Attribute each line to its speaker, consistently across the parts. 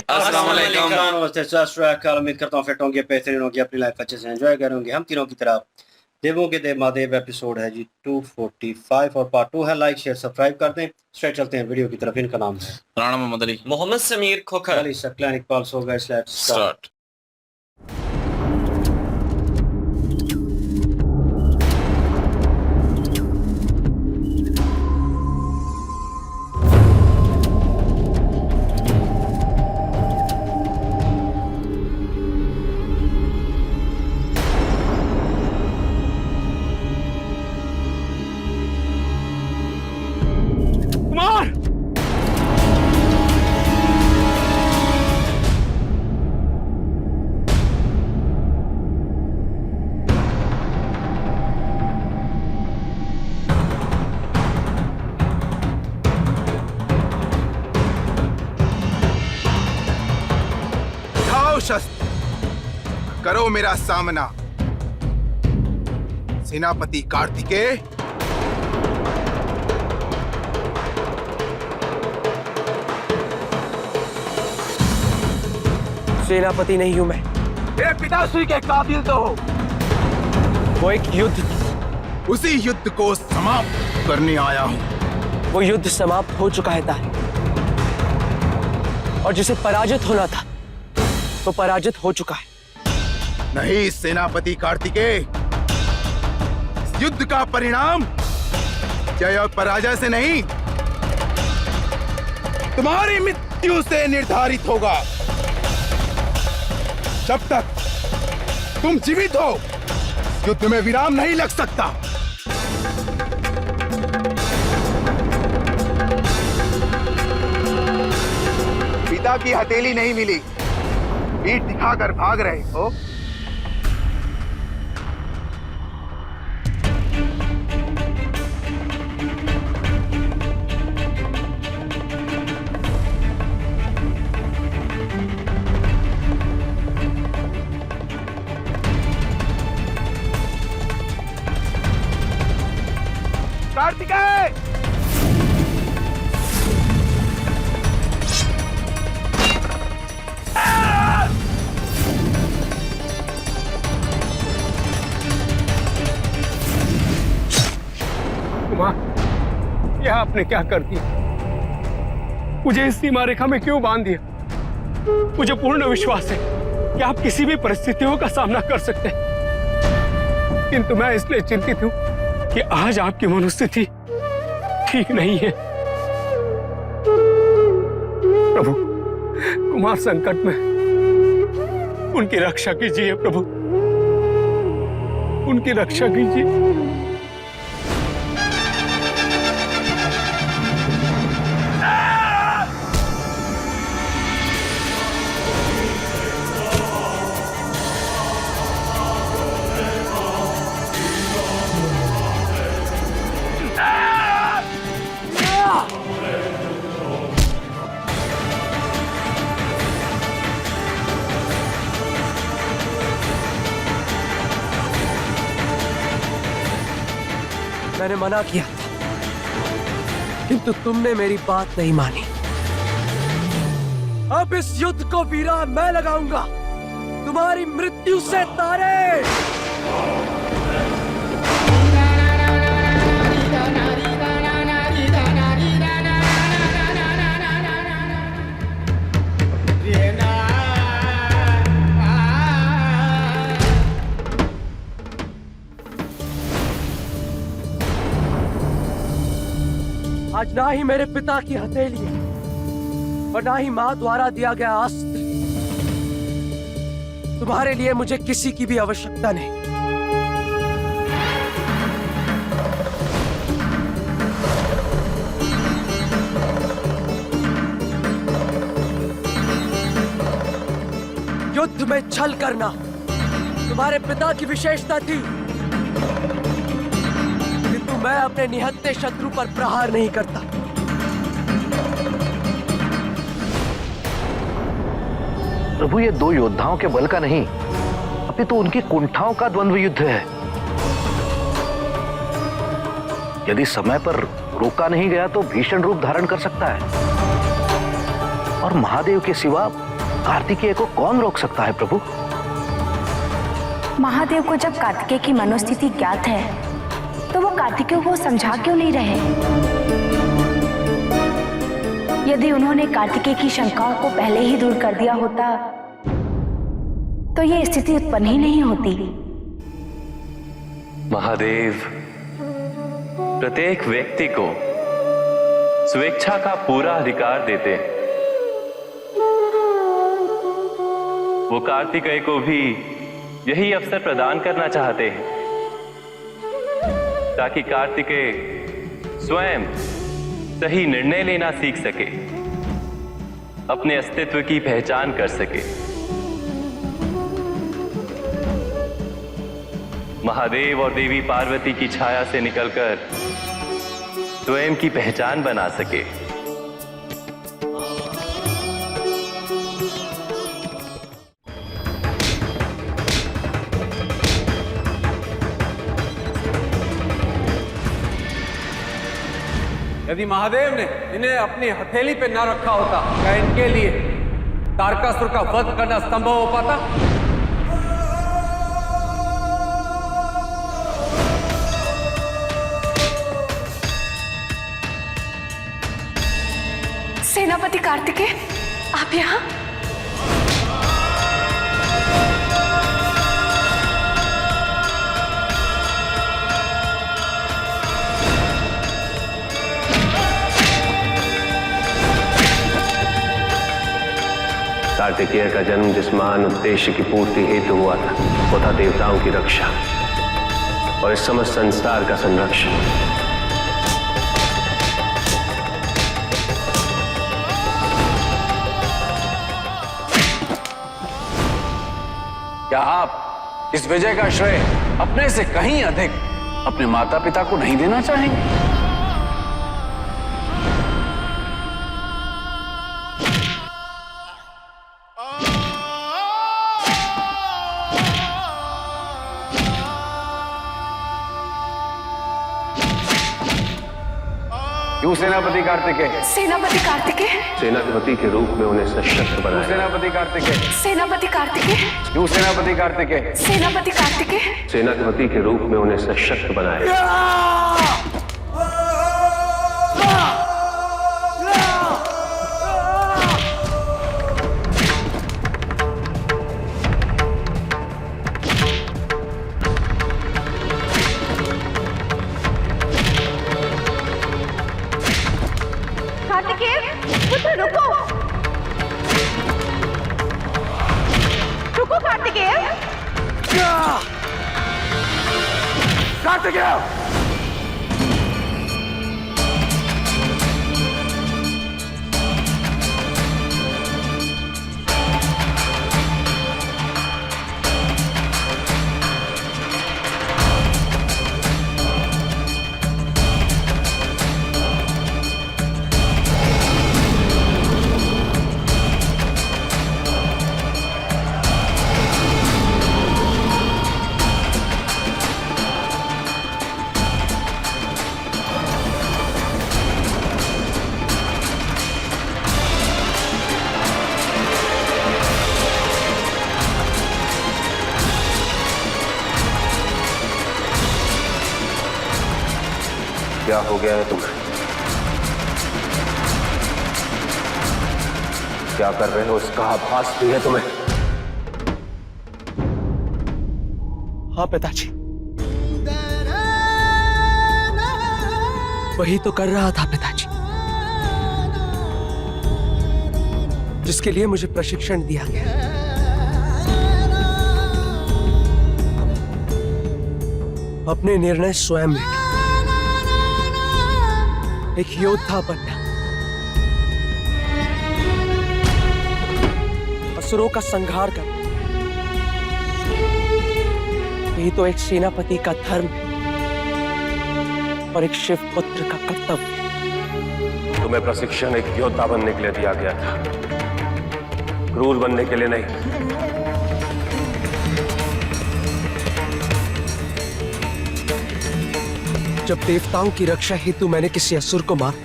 Speaker 1: अस्सलाम वालेकुम।
Speaker 2: नमस्ते, सत श्री अकाल। उम्मीद करता हूँ फिट होंगे, बेहतरीन होंगे, अपनी लाइफ अच्छे से एंजॉय करेंगे। हम तीनों की तरफ देवों के देव महादेव एपिसोड है जी 245 और पार्ट 2 है। लाइक शेयर सब्सक्राइब कर दें। स्ट्रेट चलते हैं वीडियो की तरफ। इनका नाम है
Speaker 1: राणा मोहम्मद अली।
Speaker 3: मोहम्मद समीर खोखर।
Speaker 2: अली सकलान इकबाल सो गए। Let's start.
Speaker 3: कुमार,
Speaker 4: उठाओ शस्त्र, करो मेरा सामना। सेनापति कार्तिकेय,
Speaker 5: सेनापति नहीं हूं मैं।
Speaker 4: तेरे पिताश्री के कातिल तो हो।
Speaker 5: वो एक युद्ध,
Speaker 4: उसी युद्ध को समाप्त करने आया हूं।
Speaker 5: वो युद्ध समाप्त हो चुका है तारे, और जिसे पराजित होना था वो पराजित हो चुका है।
Speaker 4: नहीं सेनापति कार्तिकेय, इस युद्ध का परिणाम जय और पराजय से नहीं, तुम्हारी मृत्यु से निर्धारित होगा। जब तक तुम जीवित हो, युद्ध में विराम नहीं लग सकता। पिता की हथेली नहीं मिली, पीठ दिखाकर भाग रहे हो। कार्तिकेय,
Speaker 3: कुमार, यह आपने क्या कर दिया? मुझे इस सीमा रेखा में क्यों बांध दिया? मुझे पूर्ण विश्वास है कि आप किसी भी परिस्थितियों का सामना कर सकते हैं, किंतु मैं इसलिए चिंतित हूं कि आज आपकी मनोस्थिति ठीक नहीं है। प्रभु, कुमार संकट में, उनकी रक्षा कीजिए प्रभु, उनकी रक्षा कीजिए।
Speaker 5: मैंने मना किया था, किंतु तुमने मेरी बात नहीं मानी। अब इस युद्ध को विराम मैं लगाऊंगा, तुम्हारी मृत्यु से तारे। आज ना ही मेरे पिता की हथेली है और ना ही मां द्वारा दिया गया अस्त्र। तुम्हारे लिए मुझे किसी की भी आवश्यकता नहीं। युद्ध में छल करना तुम्हारे पिता की विशेषता थी, किंतु मैं अपने निहत्थे शत्रु पर प्रहार नहीं करता।
Speaker 6: प्रभु, ये दो योद्धाओं के बल का नहीं, अपितु उनकी कुंठाओं का द्वंद्व युद्ध है। यदि समय पर रोका नहीं गया तो भीषण रूप धारण कर सकता है, और महादेव के सिवा कार्तिकेय को कौन रोक सकता है प्रभु?
Speaker 1: महादेव को जब कार्तिकेय की मनोस्थिति ज्ञात है तो वो कार्तिकेय को समझा क्यों नहीं रहे? यदि उन्होंने कार्तिकेय की शंकाओं को पहले ही दूर कर दिया होता तो ये स्थिति उत्पन्न ही नहीं होती।
Speaker 7: महादेव प्रत्येक व्यक्ति को स्वेच्छा का पूरा अधिकार देते हैं। वो कार्तिकेय को भी यही अवसर प्रदान करना चाहते हैं ताकि कार्तिकेय स्वयं सही निर्णय लेना सीख सके, अपने अस्तित्व की पहचान कर सके। महादेव और देवी पार्वती की छाया से निकलकर स्वयं की पहचान बना सके।
Speaker 5: यदि महादेव ने इन्हें अपनी हथेली पे न रखा होता, क्या इनके लिए तारकासुर का वध करना संभव हो पाता?
Speaker 1: सेनापति कार्तिकेय, आप यहाँ?
Speaker 7: कार्तिकेय का जन्म जिस महान उद्देश्य की पूर्ति हेतु हुआ था वो था देवताओं की रक्षा और इस समस्त संसार का संरक्षण।
Speaker 8: क्या आप इस विजय का श्रेय अपने से कहीं अधिक अपने माता पिता को नहीं देना चाहेंगे? क्यों सेनापति कार्तिकेय?
Speaker 1: सेनापति कार्तिकेय,
Speaker 7: सेनापति के रूप में उन्हें सशक्त बनाया।
Speaker 8: सेनापति कार्तिकेय?
Speaker 1: सेनापति कार्तिकेय,
Speaker 8: क्यों सेनापति कार्तिकेय?
Speaker 1: सेनापति कार्तिकेय,
Speaker 7: सेनापति के रूप में उन्हें सशक्त बनाया।
Speaker 8: कार्तिकेय!
Speaker 7: क्या हो गया है तुम्हें? क्या कर रहे हो उसका आभास भी है तुम्हें?
Speaker 5: हाँ पिताजी, वही तो कर रहा था पिताजी, जिसके लिए मुझे प्रशिक्षण दिया गया। अपने निर्णय स्वयं लेना, एक योद्धा बनना, असुरों का संहार करना, यही तो एक सेनापति का धर्म है और एक शिव पुत्र का कर्तव्य।
Speaker 7: तुम्हें प्रशिक्षण एक योद्धा बनने के लिए दिया गया था, क्रूर बनने के लिए नहीं।
Speaker 5: जब देवताओं की रक्षा हेतु मैंने किसी असुर को मारा,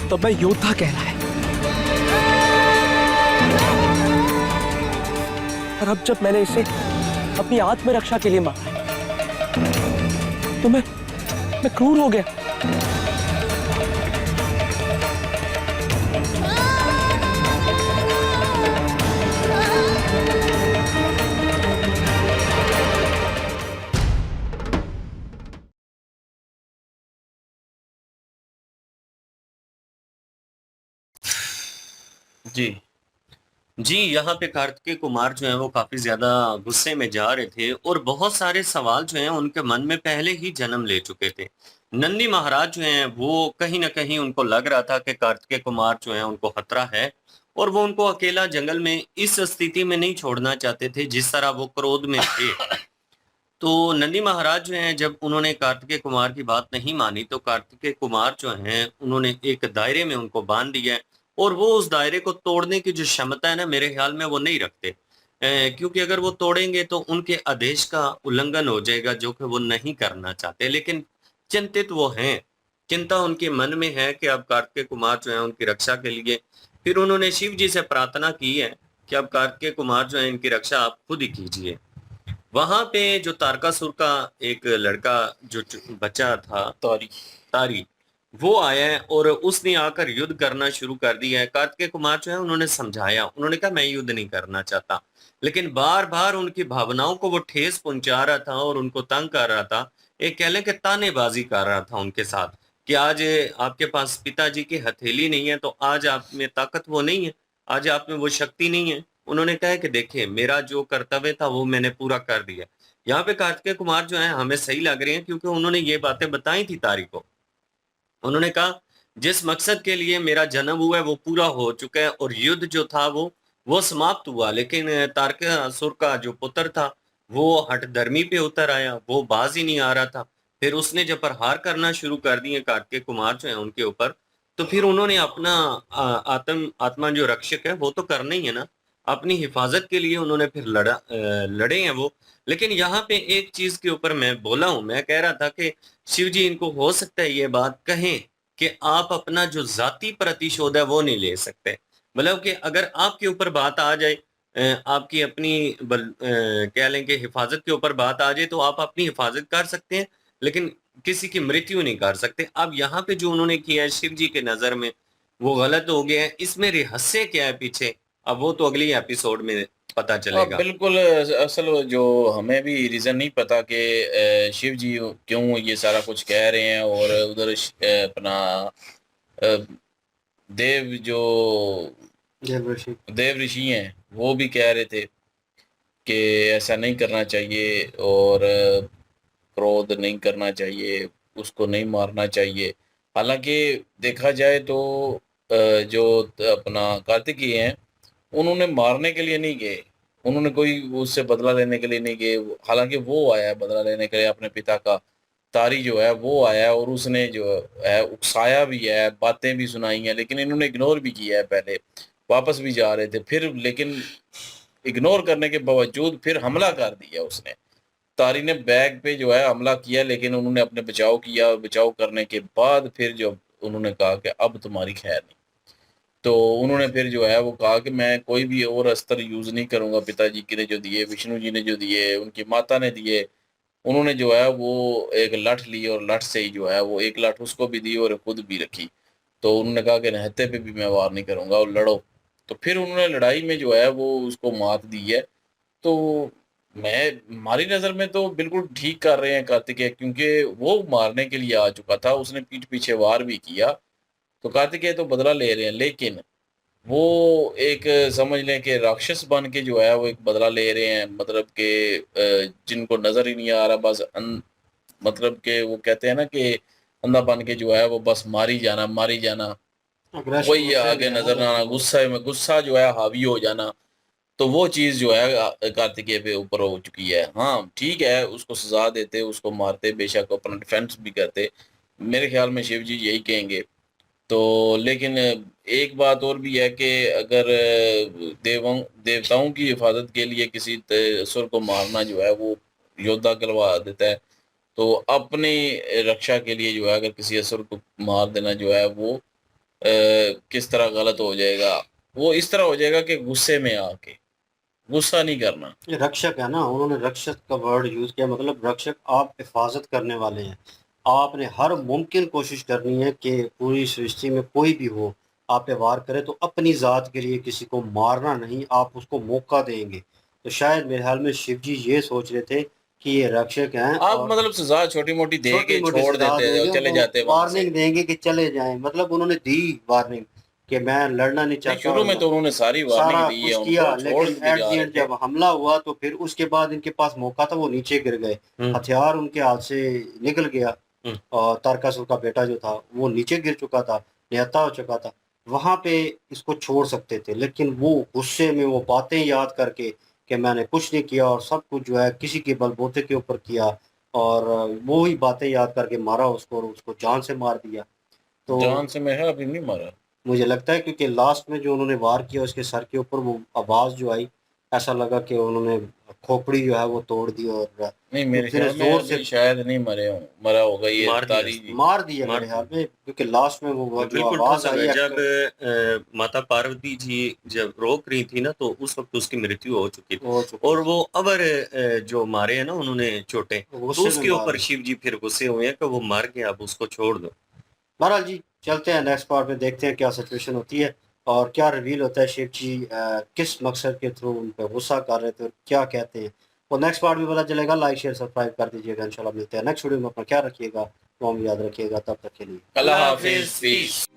Speaker 5: तब मैं योद्धा कहलाया। और अब जब मैंने इसे अपनी आत्मरक्षा के लिए मारा तो मैं क्रूर हो गया।
Speaker 2: जी जी, यहाँ पे कार्तिकेय कुमार जो है वो काफी ज्यादा गुस्से में जा रहे थे और बहुत सारे सवाल जो हैं उनके मन में पहले ही जन्म ले चुके थे। नंदी महाराज जो हैं वो कहीं ना कहीं उनको लग रहा था कि कार्तिकेय कुमार जो है उनको खतरा है और वो उनको अकेला जंगल में इस स्थिति में नहीं छोड़ना चाहते थे जिस तरह वो क्रोध में थे। तो नंदी महाराज जो हैं जब उन्होंने कार्तिकेय कुमार की बात नहीं मानी तो कार्तिकेय कुमार जो हैं उन्होंने एक दायरे में उनको बांध दिया है और वो उस दायरे को तोड़ने की जो क्षमता है ना मेरे ख्याल में वो नहीं रखते। क्योंकि अगर वो तोड़ेंगे तो उनके आदेश का उल्लंघन हो जाएगा जो कि वो नहीं करना चाहते, लेकिन चिंतित वो हैं। चिंता उनके मन में है कि अब कार्तिकेय कुमार जो है उनकी रक्षा के लिए फिर उन्होंने शिव जी से प्रार्थना की है कि अब कार्तिकेय कुमार जो है इनकी रक्षा आप खुद ही कीजिए। वहां पे जो तारकासुर का एक लड़का जो बच्चा था तारी वो आया है और उसने आकर युद्ध करना शुरू कर दिया है। कार्तिकेय कुमार जो है उन्होंने समझाया, उन्होंने कहा मैं युद्ध नहीं करना चाहता, लेकिन बार बार उनकी भावनाओं को वो ठेस पहुंचा रहा था और उनको तंग कर रहा था। एक कह लें कि तानेबाजी कर रहा था उनके साथ कि आज आपके पास पिताजी की हथेली नहीं है तो आज आप में ताकत वो नहीं है, आज आप में वो शक्ति नहीं है। उन्होंने कहा कि देखिए मेरा जो कर्तव्य था वो मैंने पूरा कर दिया। यहाँ पे कार्तिकेय कुमार जो है हमें सही लग रहे हैं क्योंकि उन्होंने ये बातें बताई थी तारी को। उन्होंने कहा जिस मकसद के लिए मेरा जन्म हुआ है वो पूरा हो चुका है और युद्ध जो था वो समाप्त हुआ, लेकिन तारकासुर का जो पुत्र था वो हठधर्मी पे उतर आया, वो बाज ही नहीं आ रहा था। फिर उसने जब प्रहार करना शुरू कर दिए कार्तिकेय कुमार जो है उनके ऊपर, तो फिर उन्होंने अपना आत्मा जो रक्षक है वो तो करना ही है ना, अपनी हिफाजत के लिए उन्होंने फिर लड़े हैं वो। लेकिन यहाँ पे एक चीज के ऊपर मैं बोला हूं, मैं कह रहा था कि शिव जी इनको हो सकता है ये बात कहें कि आप अपना जो जाति प्रतिशोध है वो नहीं ले सकते। मतलब कि अगर आपके ऊपर बात आ जाए, आपकी अपनी कह लें कि हिफाजत के ऊपर बात आ जाए तो आप अपनी हिफाजत कर सकते हैं, लेकिन किसी की मृत्यु नहीं कर सकते। अब यहाँ पे जो उन्होंने किया है शिव जी के नजर में वो गलत हो गया है। इसमें रहस्य क्या है पीछे, अब वो तो अगली एपिसोड में पता चलेगा।
Speaker 9: बिल्कुल। असल जो हमें भी रीजन नहीं पता कि शिव जी क्यों ये सारा कुछ कह रहे हैं और उधर अपना देव जो देव ऋषि हैं वो भी कह रहे थे कि ऐसा नहीं करना चाहिए और क्रोध नहीं करना चाहिए, उसको नहीं मारना चाहिए। हालांकि देखा जाए तो जो अपना कार्तिकेय हैं उन्होंने मारने के लिए नहीं गए, उन्होंने कोई उससे बदला लेने के लिए नहीं गए। हालांकि वो आया बदला लेने के लिए अपने पिता का, तारी जो है वो आया और उसने जो है उकसाया भी है, बातें भी सुनाई हैं, लेकिन इन्होंने इग्नोर भी किया है। पहले वापस भी जा रहे थे फिर, लेकिन इग्नोर करने के बावजूद फिर हमला कर दिया उसने। तारी ने बैग पे जो है हमला किया, लेकिन उन्होंने अपने बचाव किया। बचाव करने के बाद फिर जो उन्होंने कहा कि अब तुम्हारी खैर नहीं, तो उन्होंने फिर जो है वो कहा कि मैं कोई भी और अस्त्र यूज नहीं करूंगा। पिताजी ने जो दिए, विष्णु जी ने जो दिए, उनकी माता ने दिए, उन्होंने जो है वो एक लठ ली और लठ से ही जो है वो एक लठ उसको भी दी और खुद भी रखी। तो उन्होंने कहा कि निहत्थे पे भी मैं वार नहीं करूंगा और लड़ो। तो फिर उन्होंने लड़ाई में जो है वो उसको मात दी है। तो मैं हमारी नज़र में तो बिल्कुल ठीक कर रहे हैं कार्तिकेय, क्योंकि वो मारने के लिए आ चुका था, उसने पीठ पीछे वार भी किया। तो कार्तिकेय तो बदला ले रहे हैं, लेकिन वो एक समझ लें कि राक्षस बन के जो है वो एक बदला ले रहे हैं। मतलब कि जिनको नज़र ही नहीं आ रहा, बस मतलब कि वो कहते हैं ना कि अंधा बन के जो है वो बस मारी जाना, वही आगे नजर ना आना, गुस्सा जो है हावी हो जाना। तो वो चीज़ जो है कार्तिकेय पे ऊपर हो चुकी है। हाँ ठीक है, उसको सजा देते, उसको मारते, बेशक अपना डिफेंस भी करते, मेरे ख्याल में शिव जी यही कहेंगे। तो लेकिन एक बात और भी है कि अगर देवताओं की हिफाजत के लिए किसी असुर को मारना जो है वो योद्धा करवा देता है, तो अपनी रक्षा के लिए जो है अगर किसी असुर को मार देना जो है वो किस तरह गलत हो जाएगा। वो इस तरह हो जाएगा कि गुस्से में आके गुस्सा नहीं करना।
Speaker 2: ये रक्षक है ना, उन्होंने रक्षक का वर्ड यूज किया, मतलब रक्षक आप हिफाजत करने वाले हैं। आपने हर मुमकिन कोशिश करनी है कि पूरी सृष्टि में कोई भी हो आप पे वार करे तो अपनी ज़ात के लिए, किसी को मारना नहीं, आप उसको मौका देंगे। तो शायद मेरे ख्याल में शिव जी ये सोच रहे थे कि ये रक्षक हैं
Speaker 9: आप
Speaker 2: और
Speaker 9: मतलब सजा छोटी मोटी दे के
Speaker 2: छोटी-मोटी
Speaker 9: छोड़
Speaker 2: सजा
Speaker 9: देते
Speaker 2: देंगे,
Speaker 9: और चले
Speaker 2: वो
Speaker 9: जाते वहां से।
Speaker 2: वार्निंग देंगे कि चले जाएं, मतलब उन्होंने दी वार्निंग कि मैं लड़ना नहीं
Speaker 9: नहीं,
Speaker 2: चाहता।
Speaker 9: शुरू में तो उन्होंने सारी
Speaker 2: सारा
Speaker 9: वार्निंग दी है
Speaker 2: कुछ किया,
Speaker 9: उनको, छोड़
Speaker 2: लेकिन
Speaker 9: के
Speaker 2: एट
Speaker 9: जा
Speaker 2: द
Speaker 9: रहे
Speaker 2: एंड
Speaker 9: थे।
Speaker 2: जब हमला हुआ तो फिर उसके बाद इनके पास मौका था, वो नीचे गिर गए, हथियार उनके हाथ से निकल गया और तारकासुर का बेटा जो था वो नीचे गिर चुका था, निहत्था हो चुका था। वहां पे इसको छोड़ सकते थे, लेकिन वो गुस्से में वो बातें याद करके कि मैंने कुछ नहीं किया और सब कुछ जो है किसी के बलबूते के ऊपर किया, और वो ही बातें याद करके मारा उसको और उसको जान से मार दिया। तो
Speaker 9: जान से मैं अभी नहीं मारा।
Speaker 2: मुझे लगता है क्योंकि लास्ट में जो उन्होंने वार किया उसके सर के ऊपर, वो आवाज़ जो आई, ऐसा लगा कि उन्होंने खोपड़ी जो है वो तोड़ दी और
Speaker 9: नहीं, मेरे
Speaker 2: इतने
Speaker 9: ख्याल में
Speaker 2: जोर
Speaker 9: अभी
Speaker 2: से
Speaker 9: शायद नहीं मरा होगा ये तारी जी।
Speaker 2: मार दिया मेरे ख्याल में, क्योंकि लास्ट में वो जो
Speaker 10: बिल्कुल
Speaker 2: आवाज़ आई
Speaker 10: जब माता पार्वती जी जब रोक रही थी ना, तो उस वक्त उसकी मृत्यु हो चुकी थी
Speaker 2: हो चुकी
Speaker 10: और वो अबर जो मारे हैं ना उन्होंने चोटें, तो
Speaker 2: गुस्से में
Speaker 10: उसके
Speaker 2: मार
Speaker 10: ऊपर
Speaker 2: दी।
Speaker 10: शिव जी फिर गुस्से हुए हैं कि वो मर गया, अब उसको छोड़ दो।
Speaker 2: बहरहाल जी, चलते हैं नेक्स्ट पार्ट में, देखते हैं क्या सिचुएशन होती है और क्या रिवील होता है, शिव जी किस मकसद के थ्रू उन पर गुस्सा कर रहे थे और क्या कहते हैं, वो नेक्स्ट पार्ट में पता चलेगा। लाइक शेयर सब्सक्राइब कर दीजिएगा। इंशाल्लाह मिलते हैं नेक्स्ट वीडियो में। अपना ख्याल रखिएगा, दुआ में याद रखिएगा। तब तक के लिए
Speaker 9: अल्लाह हाफिज।